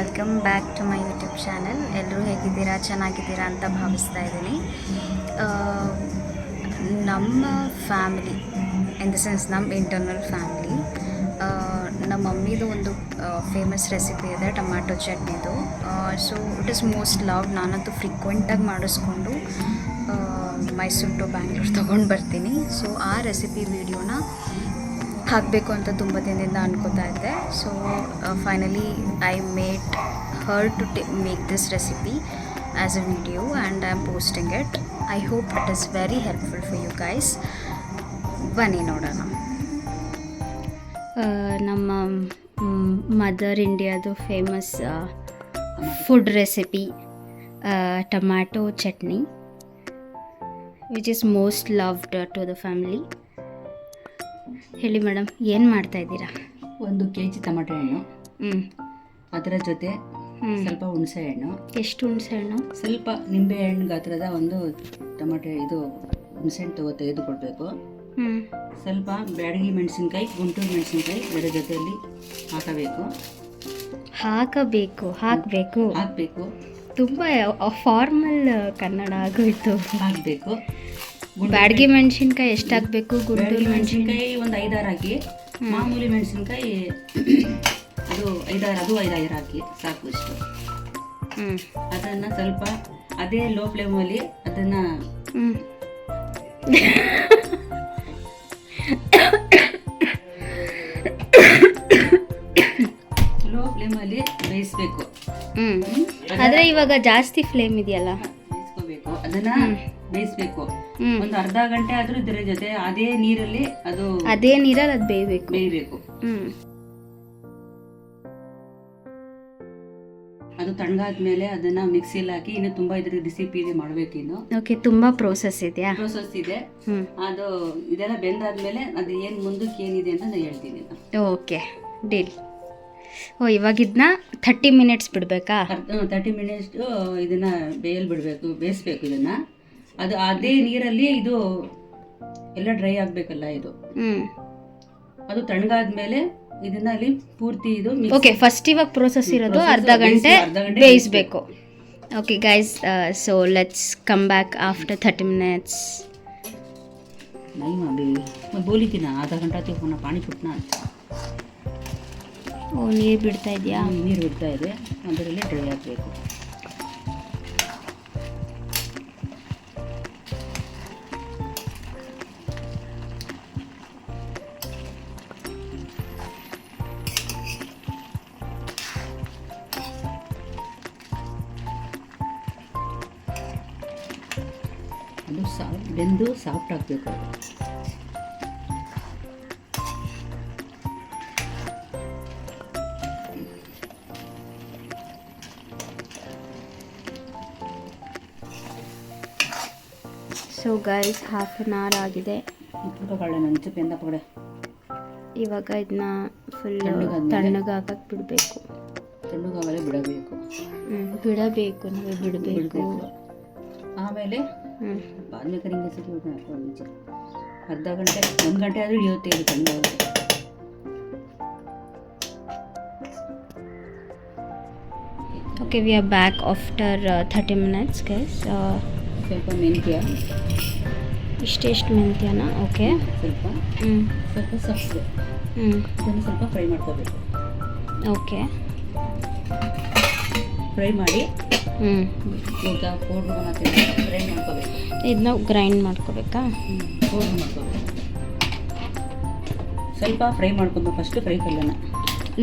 Welcome back to my YouTube channel. ಎಲ್ಲರೂ ಹೇಗಿದ್ದೀರಾ, ಚೆನ್ನಾಗಿದ್ದೀರಾ ಅಂತ ಭಾವಿಸ್ತಾ ಇದ್ದೀನಿ. ನಮ್ಮ ಫ್ಯಾಮಿಲಿ ಇನ್ ದ ಸೆನ್ಸ್ ನಮ್ಮ ಇಂಟರ್ನಲ್ ಫ್ಯಾಮಿಲಿ, ನಮ್ಮ ಮಮ್ಮಿದು ಒಂದು ಫೇಮಸ್ ರೆಸಿಪಿ ಇದೆ ಟೊಮ್ಯಾಟೊ ಚಟ್ನಿದು. So it is most love. ನಾನಂತೂ ಫ್ರೀಕ್ವೆಂಟಾಗಿ ಮಾಡಿಸ್ಕೊಂಡು ಮೈಸೂರು ಟು ಬ್ಯಾಂಗ್ಳೂರು ತೊಗೊಂಡು ಬರ್ತೀನಿ. ಸೊ ಆ ರೆಸಿಪಿ ವಿಡಿಯೋನ ಹಾಕಬೇಕು ಅಂತ ತುಂಬ ದಿನದಿಂದ ಅನ್ಕೋತಾ ಇದ್ದೆ. So finally I made her to make this recipe as a video and I am posting it. I hope it is very helpful for you guys. ಬನ್ನಿ ನೋಡೋಣ. ನಮ್ಮ ಮದರ್ ಇಂಡಿಯಾದು famous food recipe tomato chutney, which is most loved to the family. ಹೇಳಿ madam, ಏನು ಮಾಡ್ತಾ ಇದ್ದೀರಾ? 1 kg tomato ಹಣ್ಣು, ಅದರ ಜೊತೆ ಸ್ವಲ್ಪ ಹುಣಸೆ ಹಣ್ಣು. ಎಷ್ಟು ಹುಣಸೆ ಹಣ್ಣು? ಸ್ವಲ್ಪ ನಿಂಬೆ ಹಣ್ಣು ಗಾತ್ರದ ಒಂದು ಟೊಮೆಟೊ ಹುಣಸೆ ಹಣ್ಣು ತೆಗೆದುಕೊಳ್ಬೇಕು. ಸ್ವಲ್ಪ ಬ್ಯಾಡಗಿ ಮೆಣಸಿನ್ಕಾಯಿ, ಗುಂಟೂರು ಮೆಣಸಿನ್ಕಾಯಿ ಅದರ ಜೊತೆಯಲ್ಲಿ ಹಾಕಬೇಕು. ತುಂಬ ಫಾರ್ಮಲ್ ಕನ್ನಡ ಆಗೋಯ್ತು. ಹಾಕಬೇಕು. ಬ್ಯಾಡಗಿ ಮೆಣಸಿನ್ಕಾಯಿ ಎಷ್ಟು ಹಾಕಬೇಕು? ಗುಂಟೂರು ಮೆಣಸಿನ್ಕಾಯಿ ಒಂದು 5-6 ಹಾಕಿ, ಮಾಮೂಲಿ ಮೆಣಸಿನ್ಕಾಯಿ ಅದು 5-6 ಹಾಕಿ ಸಾಕು. ಇಷ್ಟು ಅದನ್ನು ಸ್ವಲ್ಪ ಅದೇ ಲೋ ಫ್ಲೇಮಲ್ಲಿ ಅದನ್ನು ಬೇಯಿಸ್ಬೇಕು. ಆದರೆ ಇವಾಗ ಜಾಸ್ತಿ ಫ್ಲೇಮ್ ಇದೆಯಲ್ಲ, ಬೇಯಿಸ್ಕೋಬೇಕು. ಅದನ್ನ ಬೇಯಿಸ್ಬೇಕು. ಒಂದು ಅರ್ಧ ಗಂಟೆ ಆದ್ರೂ ಇದರ ಜೊತೆ ಅದೇ ನೀರಲ್ಲಿ ಅದು ಬೇಯಬೇಕು. ಅದು ತಣ್ಣಗಾದ್ಮೇಲೆ ಅದನ್ನ ಮಿಕ್ಸಿಯಲ್ಲಿ ಹಾಕಿ ಇನ್ನು ತುಂಬಾ ಇದ್ರ ರೆಸಿಪಿ ಮಾಡಬೇಕು. ಇನ್ನು ಓಕೆ, ತುಂಬಾ ಪ್ರೋಸೆಸ್ ಇದೆ. ಅದು ಇದೆಲ್ಲ ಬೆಂದಾದ್ಮೇಲೆ ಅದು ಏನ್ ಮುಂದಕ್ಕೆ ಏನಿದೆ ಅಂತ ನಾನು ಹೇಳ್ತೀನಿ. Okay, deal. ಇವಾಗ ಇದನ್ನ 30 ಮಿನಿಟ್ಸ್ ಬಿಡಬೇಕಾ? 30 ಮಿನಿಟ್ಸ್ ಇದನ್ನ ಬೇಯಿಸ್ಬೇಕು. ಇದನ್ನ ಅದು ಅದೇ ನೀರಲ್ಲಿ ಇದು ಎಲ್ಲ ಡ್ರೈ ಆಗ್ಬೇಕಲ್ಲ. ಇದು ಅದು ತಣ್ಣಗಾದ್ಮೇಲೆ ಇದನ್ನ ಅಲ್ಲಿ ಪೂರ್ತಿ ಇದು ಓಕೆ. ಫಸ್ಟ್ ಇವಾಗ ಪ್ರೋಸೆಸ್ ಇರೋದು ಅರ್ಧ ಗಂಟೆ ಬೇಯಿಸ್ಬೇಕು. Okay guys, so let's come back after 30 minutes. ಬೋಲಿತೀನ ಆಧಾ ಗಂಟೆ ಪುನಃ ಪಾನಿ ಪುಟ್ನ. ನೀರು ಬಿಡ್ತಾ ಇದೆಯಾ? ನೀರು ಬಿಡ್ತಾ ಇದೆ. ಅದರಲ್ಲಿ ಡ್ರೈ ಆಗಬೇಕು. ಅದು ಬೆಂದು ಸಾಫ್ಟ್ ಆಗಬೇಕು. So guys, half an hour ಆಗಿದೆ. ಇವಾಗ ಇದನ್ನ ಫುಲ್ ತಣ್ಣಗಾಗಕ್ಕೆ ಬಿಡಬೇಕು. ಬಿಡಬೇಕು. ಆಮೇಲೆ ಅರ್ಧ ಗಂಟೆ 1 ಗಂಟೆ ಆದರೂ ಹಿಡಿಯುತ್ತೆ ಇದು ತಣ್ಣಗಾಗುತ್ತೆ. Okay, we are back after 30 minutes guys. ಸ್ವಲ್ಪ ಮೆಂತ್ಯ, ಇಷ್ಟೆಷ್ಟು ಮೆಂತ್ಯನಾ? ಓಕೆ, ಸ್ವಲ್ಪ ಸಾಸಿವೆ, ಇದನ್ನು ಸ್ವಲ್ಪ ಫ್ರೈ ಮಾಡ್ಕೋಬೇಕು. ಓಕೆ, ಫ್ರೈ ಮಾಡಿ ಈಗ ಪೌಡ್ರ್ ಫ್ರೈ ಮಾಡ್ಕೋಬೇಕು. ಇದನ್ನ ಗ್ರೈಂಡ್ ಮಾಡ್ಕೋಬೇಕಾ? ಪೌಡ್ರ್ ಮಾಡ್ಕೋಬೇಕು. ಸ್ವಲ್ಪ ಫ್ರೈ ಮಾಡ್ಕೋಬೇಕು. ಫಸ್ಟ್ ಫ್ರೈ ಕಲ್ಲನ್ನು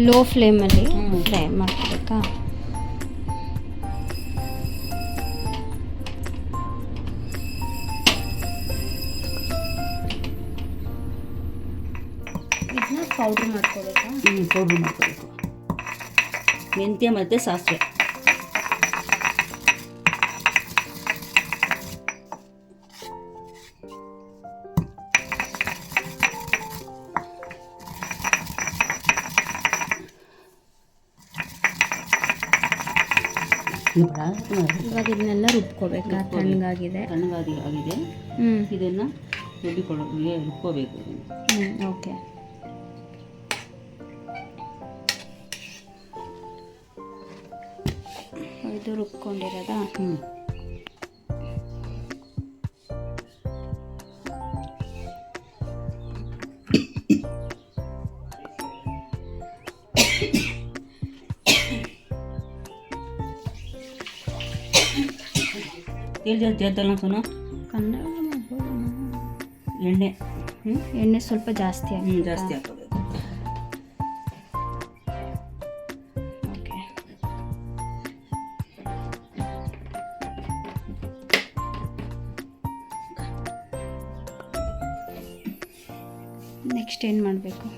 ಲೋ ಫ್ಲೇಮಲ್ಲಿ ಫ್ರೈ ಮಾಡ್ಕೋಬೇಕಾ? ಪೌಡ್ರ್ ಮಾಡ್ಕೋಬೇಕಾ? ಪೌಡ್ರ್ ಮಾಡ್ಕೋಬೇಕು. ಮೆಂತ್ಯ ಮತ್ತು ಸಾಸಿವೆ. ಇವಾಗ ಇದನ್ನೆಲ್ಲ ರುಬ್ಕೋಬೇಕಾ? ತಣ್ಣಗಾಗಿದೆ. ಇದನ್ನು ರುಬ್ಕೋಬೇಕು. ಓಕೆ, ಇದು ರುಬ್ಕೊಂಡಿರೋದಾ? ಹ್ಞೂ. तेल ಜಾಸ್ತಿ ಆಯ್ತಲ್ಲ ಸೋನು? ಕನ್ನಡ ಎಣ್ಣೆ ಎಣ್ಣೆ ಸ್ವಲ್ಪ ಜಾಸ್ತಿ ಆಗಿ ಜಾಸ್ತಿ ಹಾಕೋಬೇಕು. ಓಕೆ. ನೆಕ್ಸ್ಟ್ ಏನು ಮಾಡಬೇಕು?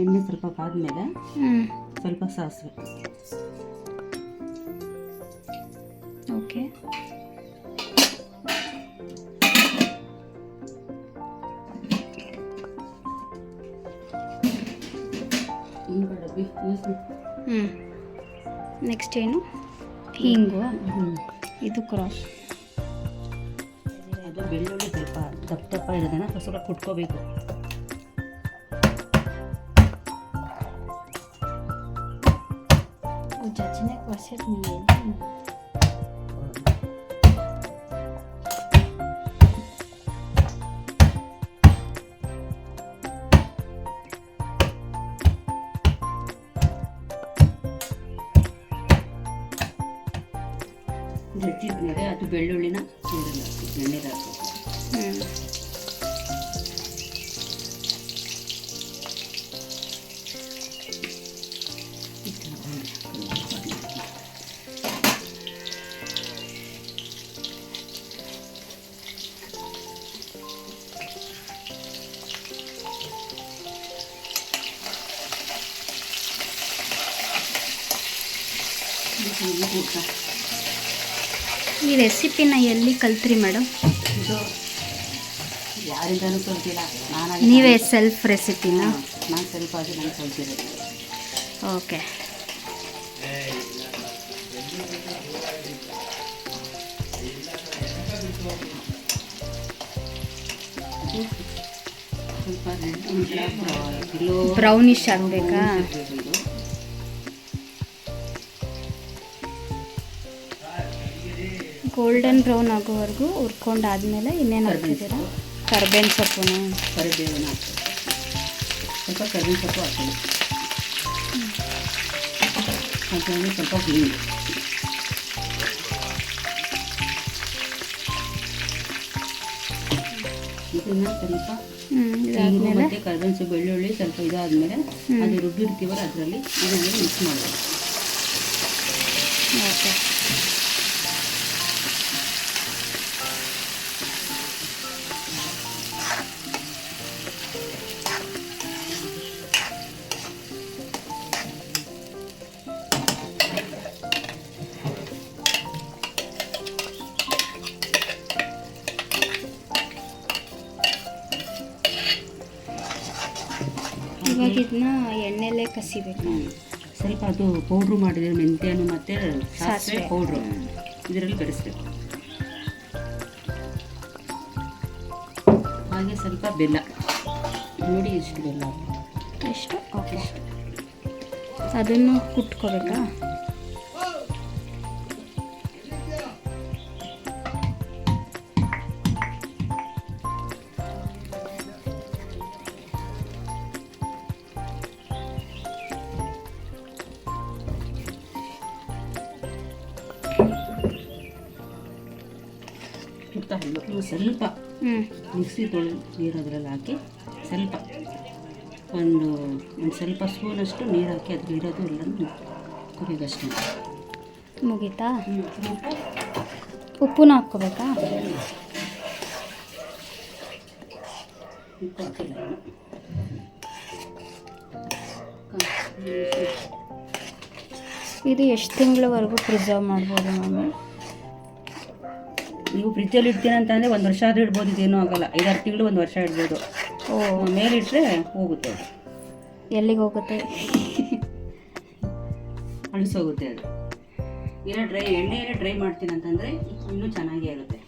ಎಣ್ಣೆ ಸ್ವಲ್ಪ ಕಾದ್ಮೇಲೆ ಹ್ಞೂ. ಸ್ವಲ್ಪ ಸಾಸಿವೆ. ಓಕೆ. ಹ್ಞೂ. ನೆಕ್ಸ್ಟ್ ಏನು? ಹಿಂಗು. ಇದು ಕ್ರಾಸ್. ಅದು ಬೆಳ್ಳುಳ್ಳಿ ಸ್ವಲ್ಪ ದಪ್ಪ ದಪ್ಪ ಇರೋದನ್ನ ಸ್ವಲ್ಪ ಕುಟ್ಕೋಬೇಕು. Judging versus me. ಜಜ್ಜಿದ್ಮೇಲೆ ಅದು ಬೆಳ್ಳುಳ್ಳಿನ ನೀರಲ್ಲಿ ಹಾಕಿ ಎಣ್ಣೆಗೆ ಹಾಕಬೇಕು. ಈ ರೆಸಿಪಿನ ಎಲ್ಲಿ ಕಲ್ತ್ರಿ ಮೇಡಮ್? ಇದು ಯಾರಿಂದನೂ ಕಲ್ತಿಲ್ಲ, ನೀವೇ ಸೆಲ್ಫ್ ರೆಸಿಪಿನ? ನಾನು ಸ್ವಲ್ಪ ಅದು ನಾನು ಕಲ್ತಿರೋದು. ಓಕೆ. ಸ್ವಲ್ಪ ಬ್ರೌನಿಶ್ ಆಗಬೇಕಾ? ಗೋಲ್ಡನ್ ಬ್ರೌನ್ ಆಗೋವರೆಗೂ ಹುರ್ಕೊಂಡಾದ್ಮೇಲೆ ಇನ್ನೇನು ಹಾಕ್ತಿದ್ದೀರಾ? ಕರ್ಬೇವಿನ ಸೊಪ್ಪು. ಕರಿಬೇವನ್ನ ಹಾಕಿ ಸ್ವಲ್ಪ ಕರಿಬೇವಿನ ಸೊಪ್ಪು ಹಾಕಿ ಹಾಕಿದ್ರೆ ಸ್ವಲ್ಪ ಹಿಂಗೆ ಇದನ್ನು ಸ್ವಲ್ಪ ಇದಾದ್ಮೇಲೆ ಮತ್ತು ಕರಿಬೇವಿನ ಸೊಪ್ಪು ಬೆಳ್ಳುಳ್ಳಿ ಸ್ವಲ್ಪ ಇದಾದಮೇಲೆ ಅದು ರುಬ್ಬಿರ್ತೀವಲ್ಲ ಅದರಲ್ಲಿ ಇದನ್ನೆಲ್ಲ ಮಿಕ್ಸ್ ಮಾಡಬೇಕು. ಓಕೆ. ಇವಾಗ ಇದನ್ನ ಎಣ್ಣೆಲೆ ಕಸಿಬೇಕು. ಸ್ವಲ್ಪ ಅದು ಪೌಡ್ರು ಮಾಡಿದ್ರೆ ಮೆಂತ್ಯನು ಮತ್ತು ಸಾಸಿವೆ ಸಾಸಿವೆ ಪೌಡ್ರು ಇದರಲ್ಲಿ ಬೆರೆಸ್ಬೇಕು. ಹಾಗೆ ಸ್ವಲ್ಪ ಬೆಲ್ಲ, ನೋಡಿ ಎಷ್ಟು ಬೆಲ್ಲ ಎಷ್ಟು? ಓಕೆ. ಅದನ್ನು ಕುಟ್ಕೋಬೇಕಾ? ಸ್ವಲ್ಪ ಮಿಕ್ಸಿ ತೊಳೆದು ನೀರು ಅದರಲ್ಲಿ ಹಾಕಿ ಸ್ವಲ್ಪ ಒಂದು ಸ್ವಲ್ಪ ಸ್ಪೂನಷ್ಟು ನೀರು ಹಾಕಿ ಅದ್ರ ಇರೋದು ಎಲ್ಲನೂ ಕುರಿಯೋದಷ್ಟೇ. ಮುಗೀತಾ? ಉಪ್ಪುನ ಹಾಕ್ಕೋಬೇಕಾ? ಉಪ್ಪು ಹಾಕಿಲ್ಲ. ಇದು ಎಷ್ಟು ತಿಂಗಳವರೆಗೂ ಪ್ರಿಸರ್ವ್ ಮಾಡ್ಬೋದು ಮಮ್ಮಿ? ನೀವು ಫ್ರಿಜ್ಜಲ್ಲಿ ಇಡ್ತೀನಿ ಅಂತಂದರೆ 1 ವರ್ಷ ಆದರೂ ಇಡ್ಬೋದು, ಇದೇನೂ ಆಗಲ್ಲ. 5-6 ತಿಂಗಳು 1 ವರ್ಷ ಇಡ್ಬೋದು. ಮೇಲಿಟ್ಟರೆ ಹೋಗುತ್ತೆ, ಎಲ್ಲಿಗೆ ಹೋಗುತ್ತೆ? ಅಳಿಸೋಗುತ್ತೆ. ಅದು ಏನೋ ಎಣ್ಣೆಯಲ್ಲೇ ಡ್ರೈ ಮಾಡ್ತೀನಿ ಅಂತಂದರೆ ಇನ್ನೂ ಚೆನ್ನಾಗೇ ಇರುತ್ತೆ.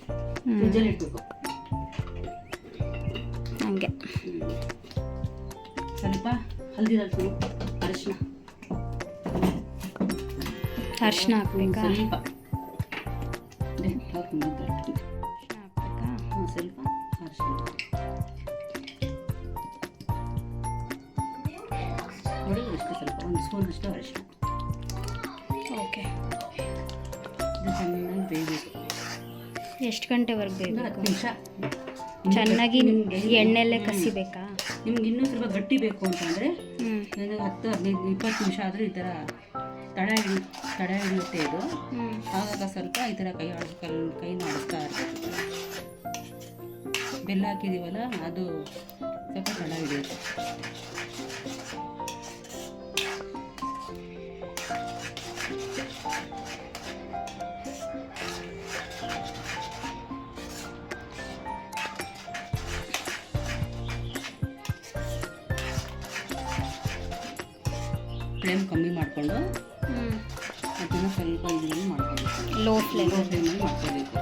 ಫ್ರಿಜ್ಜಲ್ಲಿ ಇಡಬೇಕು. ಹಂಗೆ ಸ್ವಲ್ಪ ಹಲ್ದಿರಲ್ತು ಅರಿಶಿನ ಅರಿಶಿನ ಹಾಕ್ಬೇಕಾ? ಸ್ವಲ್ಪ ಅರಿಶಿನ ಹಾಕ್ಬೇಕಾ? ಸ್ವಲ್ಪ ಅರಿಶಿನ ನೋಡಿ, ಇಷ್ಟು ಸ್ವಲ್ಪ 1 ಸ್ಪೂನ್ ಅಷ್ಟು ಅರಿಶಿನ. ಓಕೆ. ಇದು ಚೆನ್ನಾಗಿ ಬೇಯಬೇಕು. ಎಷ್ಟು ಗಂಟೆವರೆಗೆ ಒಂದು ಬೇಯಬೇಕು? 10 ನಿಮಿಷ ಚೆನ್ನಾಗಿ ಎಣ್ಣೆಲ್ಲೇ ಕಸಿಬೇಕಾ? ನಿಮ್ಗೆ ಇನ್ನೂ ಸ್ವಲ್ಪ ಗಟ್ಟಿ ಬೇಕು ಅಂತಂದರೆ ಹ್ಞೂ 10, 15, 20 ನಿಮಿಷ ಆದರೂ ಈ ಥರ ತಡ ಹಿಡಿಯುತ್ತೆ ಇದು. ಆವಾಗ ಸ್ವಲ್ಪ ಈ ಥರ ಕೈನ ಆಡಿಸ್ತಾ ಇರಬೇಕು. ಬೆಲ್ಲ ಹಾಕಿದ್ದೀವಲ್ಲ, ಅದು ಸ್ವಲ್ಪ ತಡ ಹಿಡಿಯುತ್ತೆ. ಫ್ಲೇಮ್ ಕಮ್ಮಿ ಮಾಡಿಕೊಂಡು ಅದನ್ನು ಸ್ವಲ್ಪ ಇದನ್ನು ಮಾಡ್ಕೋಬೇಕು. Low flame. ಫ್ಲೇಮಲ್ಲಿ ಮಾಡ್ಕೋಬೇಕು.